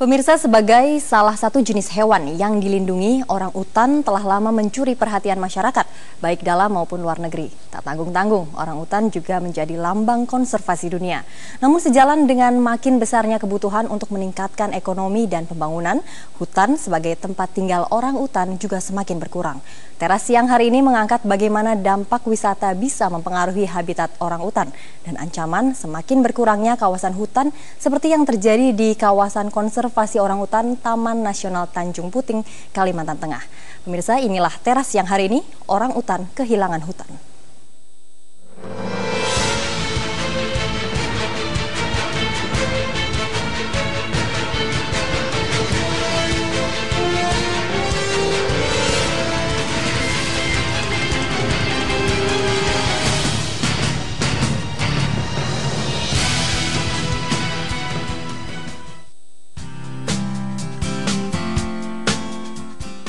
Pemirsa, sebagai salah satu jenis hewan yang dilindungi, orang utan telah lama mencuri perhatian masyarakat, baik dalam maupun luar negeri. Tak tanggung-tanggung, orang utan juga menjadi lambang konservasi dunia. Namun sejalan dengan makin besarnya kebutuhan untuk meningkatkan ekonomi dan pembangunan, hutan sebagai tempat tinggal orang utan juga semakin berkurang. Teras Siang hari ini mengangkat bagaimana dampak wisata bisa mempengaruhi habitat orang utan dan ancaman semakin berkurangnya kawasan hutan seperti yang terjadi di kawasan konservasi orang utan Taman Nasional Tanjung Puting, Kalimantan Tengah. Pemirsa, inilah Teras Siang hari ini, orang utan kehilangan hutan.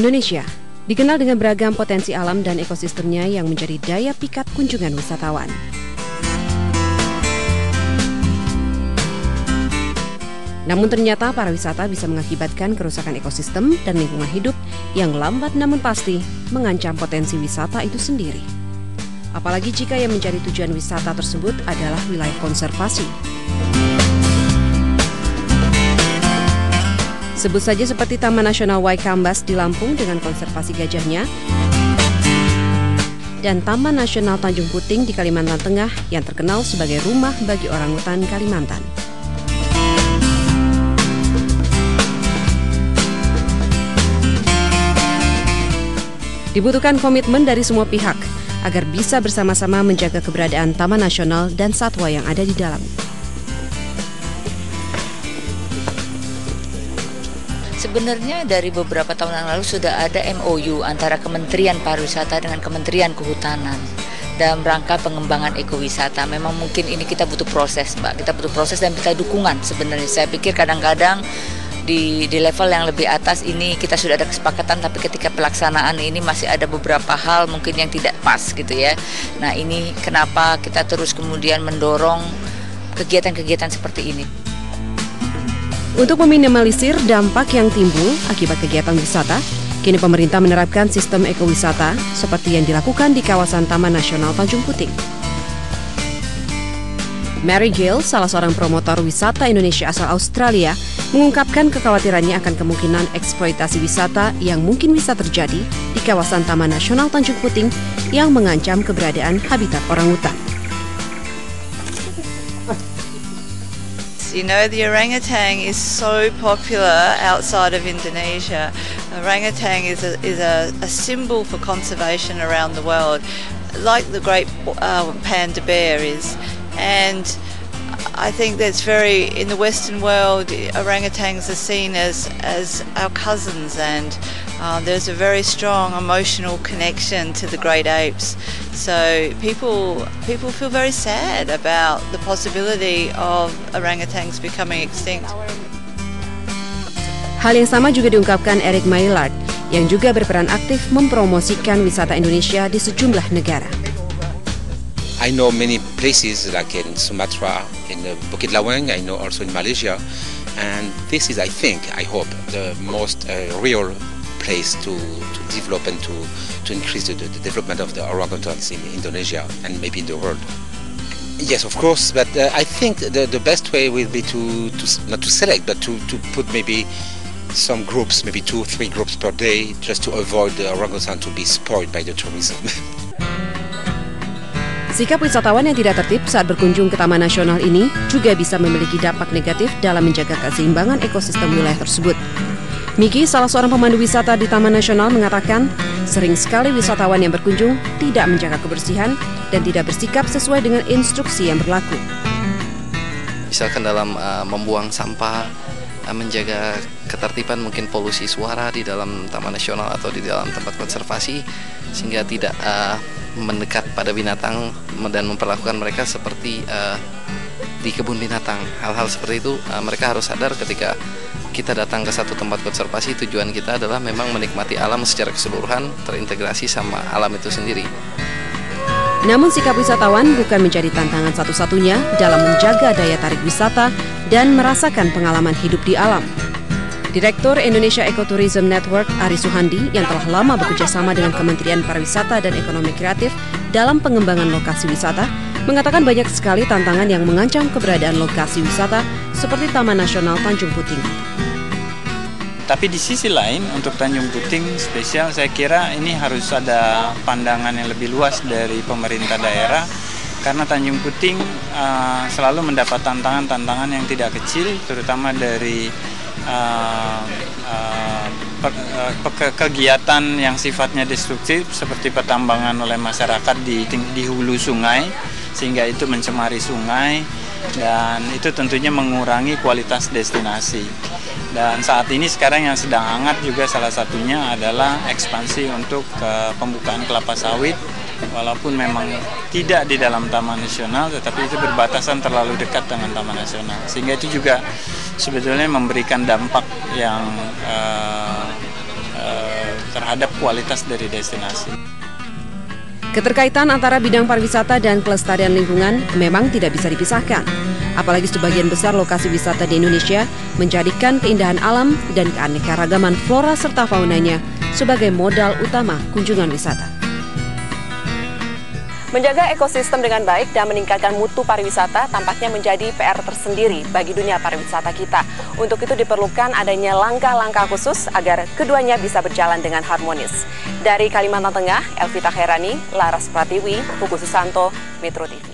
Indonesia dikenal dengan beragam potensi alam dan ekosistemnya yang menjadi daya pikat kunjungan wisatawan. Namun ternyata para wisata bisa mengakibatkan kerusakan ekosistem dan lingkungan hidup yang lambat namun pasti mengancam potensi wisata itu sendiri. Apalagi jika yang menjadi tujuan wisata tersebut adalah wilayah konservasi. Sebut saja seperti Taman Nasional Waikambas di Lampung dengan konservasi gajahnya, dan Taman Nasional Tanjung Puting di Kalimantan Tengah yang terkenal sebagai rumah bagi orangutan Kalimantan. Dibutuhkan komitmen dari semua pihak agar bisa bersama-sama menjaga keberadaan Taman Nasional dan satwa yang ada di dalamnya. Sebenarnya dari beberapa tahun yang lalu sudah ada MOU antara Kementerian Pariwisata dengan Kementerian Kehutanan dalam rangka pengembangan ekowisata. Memang mungkin ini kita butuh proses, Mbak. Kita butuh proses dan kita dukungan sebenarnya. Saya pikir kadang-kadang di level yang lebih atas ini kita sudah ada kesepakatan, tapi ketika pelaksanaan ini masih ada beberapa hal mungkin yang tidak pas gitu ya. Nah, ini kenapa kita terus kemudian mendorong kegiatan-kegiatan seperti ini. Untuk meminimalisir dampak yang timbul akibat kegiatan wisata, kini pemerintah menerapkan sistem ekowisata seperti yang dilakukan di kawasan Taman Nasional Tanjung Puting. Mary Gill, salah seorang promotor wisata Indonesia asal Australia, mengungkapkan kekhawatirannya akan kemungkinan eksploitasi wisata yang mungkin bisa terjadi di kawasan Taman Nasional Tanjung Puting yang mengancam keberadaan habitat orangutan. You know, the orangutan is so popular outside of Indonesia. Orangutan is a symbol for conservation around the world, like the great panda bear is. And I think that's in the Western world, orangutans are seen as our cousins, and there's a very strong emotional connection to the great apes. So people feel very sad about the possibility of orangutans becoming extinct. Hal yang sama juga diungkapkan Eric Maillard, yang juga berperan aktif mempromosikan wisata Indonesia di sejumlah negara. I know many places like in Sumatra, in Bukit Lawang, I know also in Malaysia, and this is, I hope, the most real place to develop and to increase the development of the orangutans in Indonesia and maybe in the world. Yes, of course, but I think the best way will be to not to select, but to put maybe some groups, maybe 2-3 groups per day, just to avoid the orangutan to be spoiled by the tourism. Sikap wisatawan yang tidak tertib saat berkunjung ke Taman Nasional ini juga bisa memiliki dampak negatif dalam menjaga keseimbangan ekosistem wilayah tersebut. Miki, salah seorang pemandu wisata di Taman Nasional, mengatakan sering sekali wisatawan yang berkunjung tidak menjaga kebersihan dan tidak bersikap sesuai dengan instruksi yang berlaku. Misalkan dalam membuang sampah, menjaga ketertiban, mungkin polusi suara di dalam Taman Nasional atau di dalam tempat konservasi, sehingga tidak mendekat pada binatang dan memperlakukan mereka seperti di kebun binatang. Hal-hal seperti itu mereka harus sadar ketika kita datang ke satu tempat konservasi. Tujuan kita adalah memang menikmati alam secara keseluruhan, terintegrasi sama alam itu sendiri. Namun sikap wisatawan bukan menjadi tantangan satu-satunya dalam menjaga daya tarik wisata dan merasakan pengalaman hidup di alam. Direktur Indonesia Ecotourism Network Ari Suhandi yang telah lama bekerja sama dengan Kementerian Pariwisata dan Ekonomi Kreatif dalam pengembangan lokasi wisata, mengatakan banyak sekali tantangan yang mengancam keberadaan lokasi wisata seperti Taman Nasional Tanjung Puting. Tapi di sisi lain untuk Tanjung Puting spesial saya kira ini harus ada pandangan yang lebih luas dari pemerintah daerah karena Tanjung Puting selalu mendapat tantangan-tantangan yang tidak kecil terutama dari kegiatan yang sifatnya destruktif seperti pertambangan oleh masyarakat di hulu sungai sehingga itu mencemari sungai dan itu tentunya mengurangi kualitas destinasi. Dan saat ini sekarang yang sedang hangat juga salah satunya adalah ekspansi untuk pembukaan kelapa sawit walaupun memang tidak di dalam Taman Nasional tetapi itu berbatasan terlalu dekat dengan Taman Nasional sehingga itu juga sebetulnya memberikan dampak yang terhadap kualitas dari destinasi. Keterkaitan antara bidang pariwisata dan kelestarian lingkungan memang tidak bisa dipisahkan. Apalagi sebagian besar lokasi wisata di Indonesia menjadikan keindahan alam dan keanekaragaman flora serta faunanya sebagai modal utama kunjungan wisata. Menjaga ekosistem dengan baik dan meningkatkan mutu pariwisata tampaknya menjadi PR tersendiri bagi dunia pariwisata kita. Untuk itu diperlukan adanya langkah-langkah khusus agar keduanya bisa berjalan dengan harmonis. Dari Kalimantan Tengah, Elvita Khairani, Laras Pratiwi, Pugu Susanto, Metro TV.